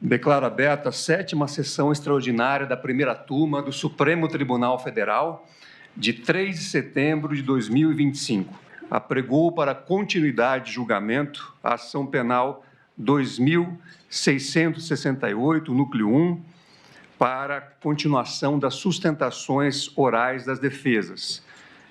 Declaro aberta a 7ª sessão extraordinária da primeira turma do Supremo Tribunal Federal, de 3 de setembro de 2025. Apregou para continuidade de julgamento a ação penal 2668, núcleo 1, para continuação das sustentações orais das defesas.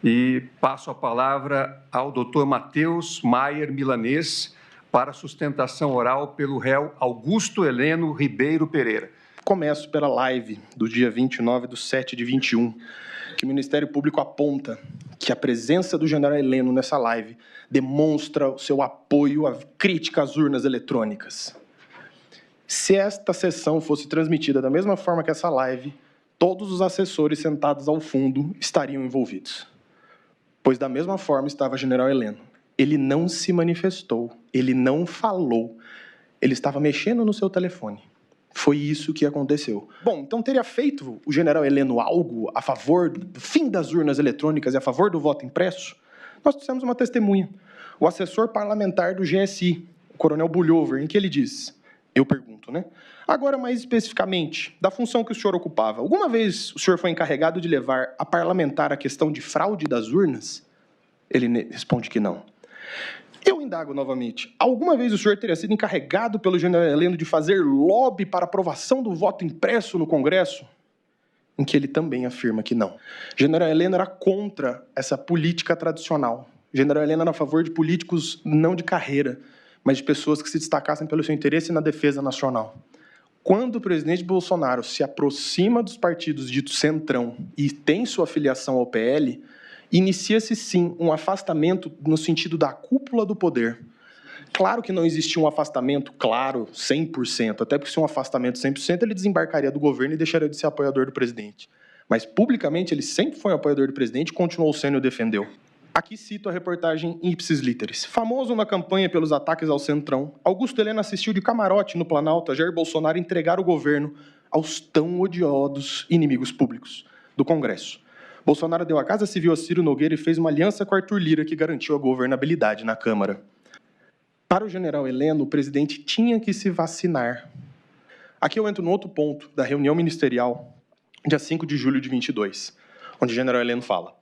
E passo a palavra ao Dr. Matheus Maier Milanês, para sustentação oral pelo réu Augusto Heleno Ribeiro Pereira. Começo pela live do dia 29/7/21, que o Ministério Público aponta que a presença do general Heleno nessa live demonstra o seu apoio à crítica às urnas eletrônicas. Se esta sessão fosse transmitida da mesma forma que essa live, todos os assessores sentados ao fundo estariam envolvidos. Pois da mesma forma estava o general Heleno. Ele não se manifestou, ele não falou, ele estava mexendo no seu telefone. Foi isso que aconteceu. Bom, então teria feito o general Heleno algo a favor do fim das urnas eletrônicas e a favor do voto impresso? Nós trouxemos uma testemunha, o assessor parlamentar do GSI, o coronel Bulhover, em que ele diz, eu pergunto, né? Agora, mais especificamente, da função que o senhor ocupava, alguma vez o senhor foi encarregado de levar a parlamentar a questão de fraude das urnas? Ele responde que não. Eu indago novamente, alguma vez o senhor teria sido encarregado pelo general Heleno de fazer lobby para aprovação do voto impresso no Congresso? Em que ele também afirma que não. General Heleno era contra essa política tradicional. General Heleno era a favor de políticos não de carreira, mas de pessoas que se destacassem pelo seu interesse na defesa nacional. Quando o presidente Bolsonaro se aproxima dos partidos ditos centrão e tem sua filiação ao PL, inicia-se, sim, um afastamento no sentido da cúpula do poder. Claro que não existia um afastamento, claro, 100%, até porque se um afastamento 100%, ele desembarcaria do governo e deixaria de ser apoiador do presidente. Mas, publicamente, ele sempre foi um apoiador do presidente e continuou sendo e o defendeu. Aqui cito a reportagem Ipsis Literis. Famoso na campanha pelos ataques ao Centrão, Augusto Heleno assistiu de camarote no Planalto a Jair Bolsonaro entregar o governo aos tão odiosos inimigos públicos do Congresso. Bolsonaro deu a Casa Civil a Ciro Nogueira e fez uma aliança com Arthur Lira que garantiu a governabilidade na Câmara. Para o general Heleno, o presidente tinha que se vacinar. Aqui eu entro no outro ponto da reunião ministerial, dia 5 de julho de 22, onde o general Heleno fala.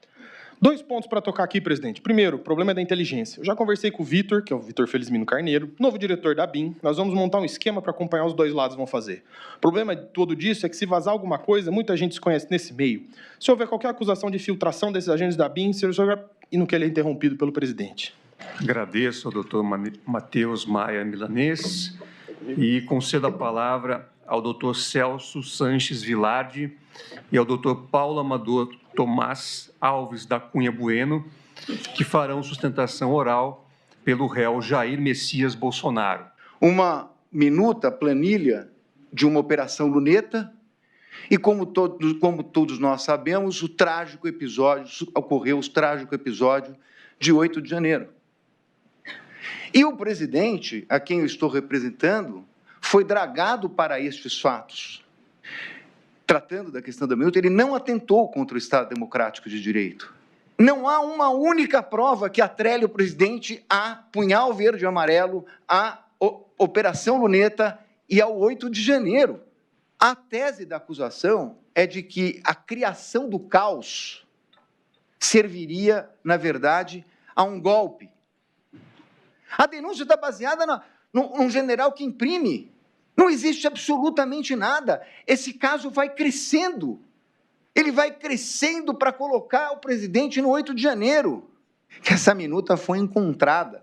2 pontos para tocar aqui, presidente. Primeiro, o problema é da inteligência. Eu já conversei com o Vitor, que é o Vitor Felizmino Carneiro, novo diretor da BIM. Nós vamos montar um esquema para acompanhar os 2 lados vão fazer. O problema de tudo disso é que se vazar alguma coisa, muita gente se conhece nesse meio. Se houver qualquer acusação de filtração desses agentes da BIM, e no que ele é interrompido pelo presidente. Agradeço ao doutor Matheus Maia Milanês e concedo a palavra ao doutor Celso Sanches Vilardi e ao doutor Paulo Amador Tomás Alves da Cunha Bueno, que farão sustentação oral pelo réu Jair Messias Bolsonaro. Uma minuta planilha de uma operação luneta e, como todos nós sabemos, o trágico episódio de 8 de janeiro. E o presidente, a quem eu estou representando, foi dragado para estes fatos. Tratando da questão da minuta, ele não atentou contra o Estado Democrático de Direito. Não há uma única prova que atrele o presidente a punhal verde e amarelo, à Operação Luneta e ao 8 de janeiro. A tese da acusação é de que a criação do caos serviria, na verdade, a um golpe. A denúncia está baseada num general que imprime. Não existe absolutamente nada. Esse caso vai crescendo. Ele vai crescendo para colocar o presidente no 8 de janeiro. Que essa minuta foi encontrada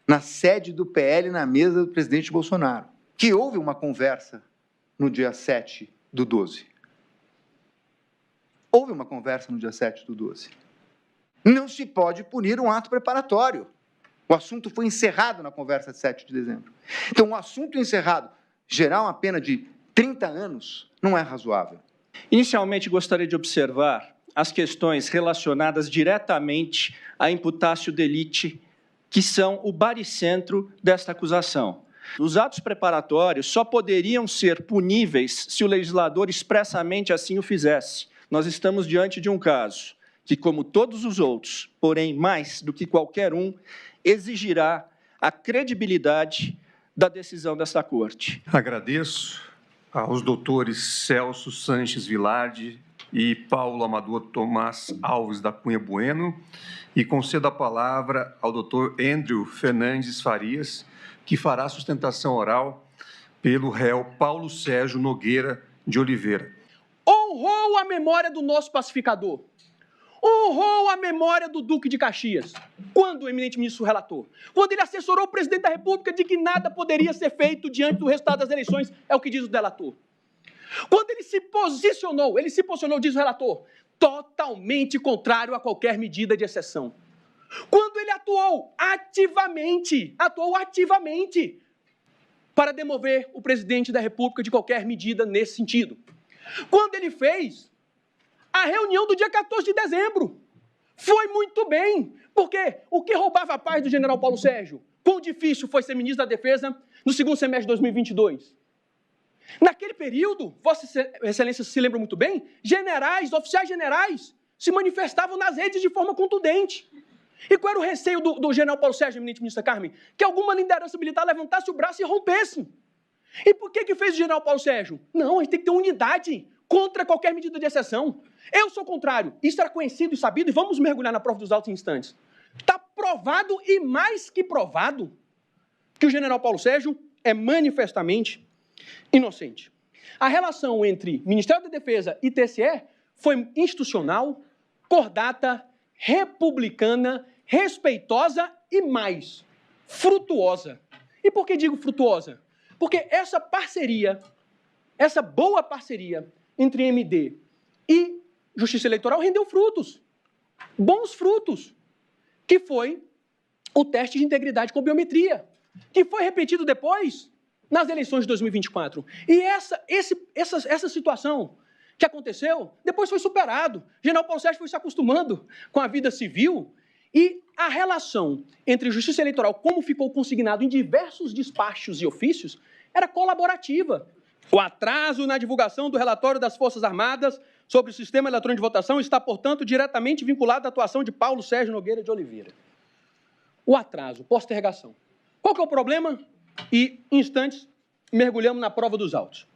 na sede do PL, na mesa do presidente Bolsonaro. Que houve uma conversa no dia 7/12. Houve uma conversa no dia 7/12. Não se pode punir um ato preparatório. O assunto foi encerrado na conversa de 7 de dezembro. Então, o assunto encerrado, gerar uma pena de 30 anos, não é razoável. Inicialmente, gostaria de observar as questões relacionadas diretamente à imputatio delicti, que são o baricentro desta acusação. Os atos preparatórios só poderiam ser puníveis se o legislador expressamente assim o fizesse. Nós estamos diante de um caso que, como todos os outros, porém mais do que qualquer um, exigirá a credibilidade da decisão desta Corte. Agradeço aos doutores Celso Sanches Vilardi e Paulo Amador Tomás Alves da Cunha Bueno e concedo a palavra ao doutor Andrew Fernandes Farias, que fará sustentação oral pelo réu Paulo Sérgio Nogueira de Oliveira. Honrou a memória do nosso pacificador. Honrou a memória do Duque de Caxias. Quando o eminente ministro relator? Quando ele assessorou o presidente da República de que nada poderia ser feito diante do resultado das eleições, é o que diz o delator. Quando ele se posicionou, diz o relator, totalmente contrário a qualquer medida de exceção. Quando ele atuou ativamente para demover o presidente da República de qualquer medida nesse sentido. Quando ele fez a reunião do dia 14 de dezembro. Foi muito bem, porque o que roubava a paz do general Paulo Sérgio? Quão difícil foi ser ministro da Defesa no segundo semestre de 2022? Naquele período, Vossa Excelência se lembra muito bem, oficiais generais, se manifestavam nas redes de forma contundente. E qual era o receio do general Paulo Sérgio, eminente ministra Carmen? Que alguma liderança militar levantasse o braço e rompesse. E por que fez o general Paulo Sérgio? Não, a gente tem que ter unidade contra qualquer medida de exceção. Eu sou contrário. Isso era conhecido e sabido, e vamos mergulhar na prova dos autos instantes. Está provado e mais que provado que o general Paulo Sérgio é manifestamente inocente. A relação entre Ministério da Defesa e TSE foi institucional, cordata, republicana, respeitosa e mais frutuosa. E por que digo frutuosa? Porque essa parceria, essa boa parceria entre MD e Justiça Eleitoral rendeu frutos, bons frutos, que foi o teste de integridade com biometria, que foi repetido depois nas eleições de 2024. E essa situação que aconteceu, depois foi superado. O general Paulo Sérgio foi se acostumando com a vida civil e a relação entre Justiça Eleitoral, como ficou consignado em diversos despachos e ofícios, era colaborativa. O atraso na divulgação do relatório das Forças Armadas sobre o sistema eletrônico de votação está, portanto, diretamente vinculado à atuação de Paulo Sérgio Nogueira de Oliveira. O atraso, postergação. Qual que é o problema? E, em instantes, mergulhamos na prova dos autos.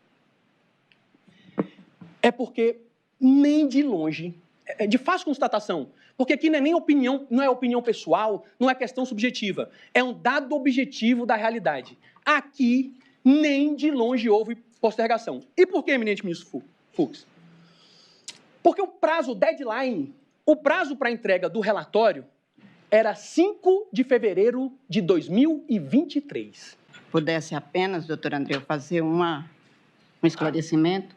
É porque, nem de longe, é de fácil constatação, porque aqui não é nem opinião, não é opinião pessoal, não é questão subjetiva, é um dado objetivo da realidade. Aqui, nem de longe houve postergação. E por que, eminente ministro Fux? Porque o prazo, o deadline, o prazo para a entrega do relatório era 5 de fevereiro de 2023. Pudesse apenas, doutor André, fazer um esclarecimento,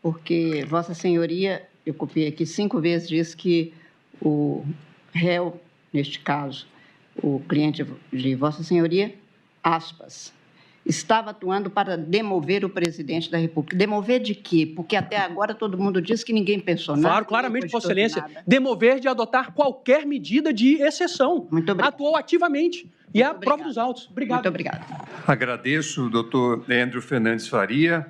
porque Vossa Senhoria, eu copiei aqui 5 vezes, diz que o réu, neste caso, o cliente de Vossa Senhoria, aspas, estava atuando para demover o presidente da República. Demover de quê? Porque até agora todo mundo diz que ninguém pensou nada. Claro, claramente, Vossa Excelência. Demover de adotar qualquer medida de exceção. Muito obrigado. Atuou ativamente. E a prova dos autos. Obrigado. Muito obrigado. Agradeço o doutor Andrew Fernandes Faria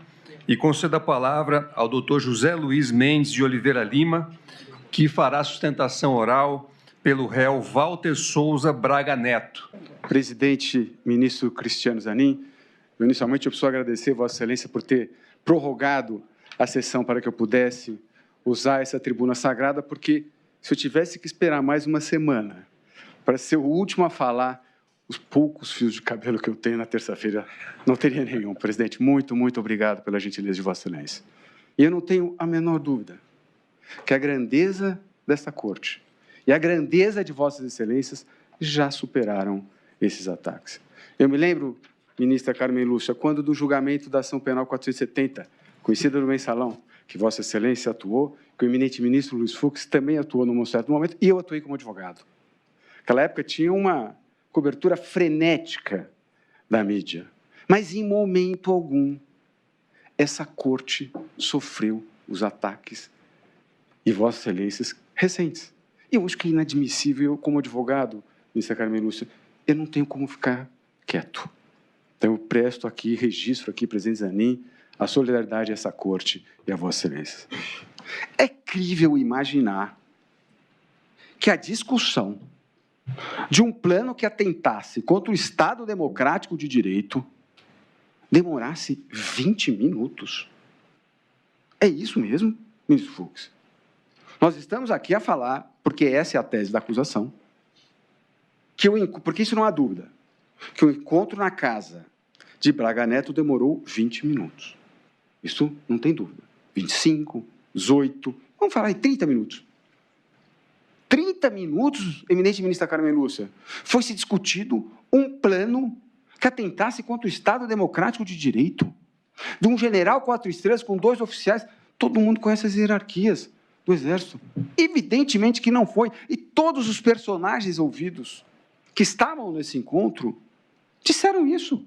e concedo a palavra ao doutor José Luiz Mendes de Oliveira Lima, que fará sustentação oral pelo réu Walter Souza Braga Neto. Presidente, ministro Cristiano Zanin, inicialmente eu preciso agradecer Vossa Excelência por ter prorrogado a sessão para que eu pudesse usar essa tribuna sagrada, porque se eu tivesse que esperar mais uma semana para ser o último a falar, os poucos fios de cabelo que eu tenho na terça-feira, não teria nenhum. Presidente, muito, muito obrigado pela gentileza de Vossa Excelência. E eu não tenho a menor dúvida que a grandeza desta Corte e a grandeza de Vossas Excelências já superaram esses ataques. Eu me lembro, ministra Carmen Lúcia, quando do julgamento da ação penal 470, conhecida no mensalão, que Vossa Excelência atuou, que o eminente ministro Luiz Fux também atuou num certo momento, e eu atuei como advogado. Naquela época tinha uma cobertura frenética da mídia, mas em momento algum essa Corte sofreu os ataques e Vossas Excelências recentes. E eu acho que é inadmissível, eu, como advogado, ministra Carmen Lúcia, eu não tenho como ficar quieto. Então, eu presto aqui, registro aqui, presidente Zanin, a solidariedade a essa Corte e a Vossa Excelência. É crível imaginar que a discussão de um plano que atentasse contra o Estado Democrático de Direito demorasse 20 minutos. É isso mesmo, ministro Fux? Nós estamos aqui a falar, porque essa é a tese da acusação, porque isso não há dúvida, que o encontro na casa de Braga Neto demorou 20 minutos. Isso não tem dúvida. 25, 18, vamos falar em 30 minutos. 30 minutos, eminente ministra Carmen Lúcia, foi se discutido um plano que atentasse contra o Estado Democrático de Direito, de um general 4 estrelas com 2 oficiais. Todo mundo conhece as hierarquias do Exército. Evidentemente que não foi. E todos os personagens ouvidos que estavam nesse encontro disseram isso.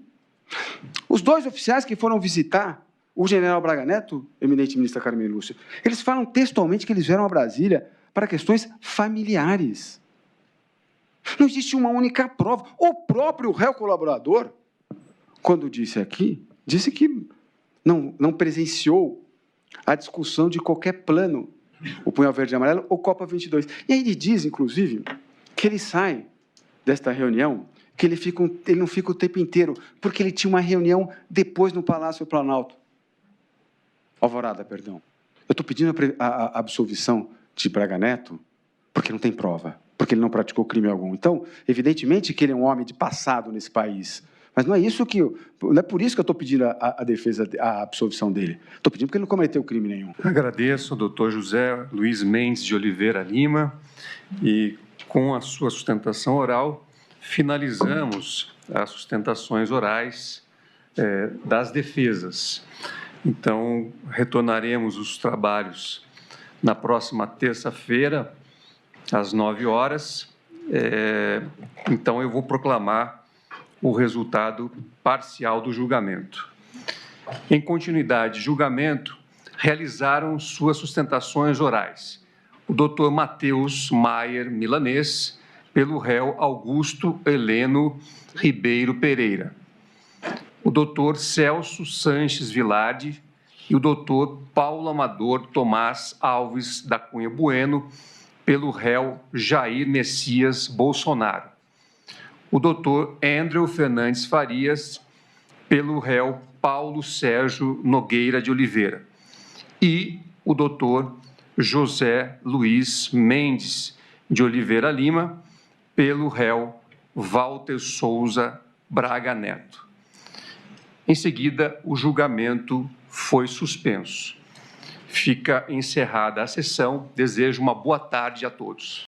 Os 2 oficiais que foram visitar o general Braga Neto, eminente ministra Carmen Lúcia, eles falam textualmente que eles vieram a Brasília para questões familiares. Não existe uma única prova. O próprio réu colaborador, quando disse aqui, disse que não presenciou a discussão de qualquer plano, o Punhal Verde e Amarelo ou Copa 22. E aí ele diz, inclusive, que ele sai desta reunião, que ele não fica o tempo inteiro, porque ele tinha uma reunião depois no Palácio Planalto. Alvorada, perdão. Eu estou pedindo a absolvição de Braga Neto porque não tem prova, porque ele não praticou crime algum. Então, evidentemente que ele é um homem de passado nesse país, mas não é por isso que eu estou pedindo a defesa, a absolvição dele. Estou pedindo porque ele não cometeu crime nenhum. Agradeço ao doutor José Luiz Mendes de Oliveira Lima e, com a sua sustentação oral, finalizamos as sustentações orais das defesas. Então, retornaremos os trabalhos na próxima terça-feira, às 9 horas. Então, eu vou proclamar o resultado parcial do julgamento. Em continuidade de julgamento, realizaram suas sustentações orais o doutor Matheus Maier Milanês, pelo réu Augusto Heleno Ribeiro Pereira, o doutor Celso Sanches Vilardi e o doutor Paulo Amador Tomás Alves da Cunha Bueno, pelo réu Jair Messias Bolsonaro, o doutor Andrew Fernandes Farias, pelo réu Paulo Sérgio Nogueira de Oliveira, e o doutor José Luiz Mendes de Oliveira Lima, pelo réu Walter Souza Braga Neto. Em seguida, o julgamento foi suspenso. Fica encerrada a sessão. Desejo uma boa tarde a todos.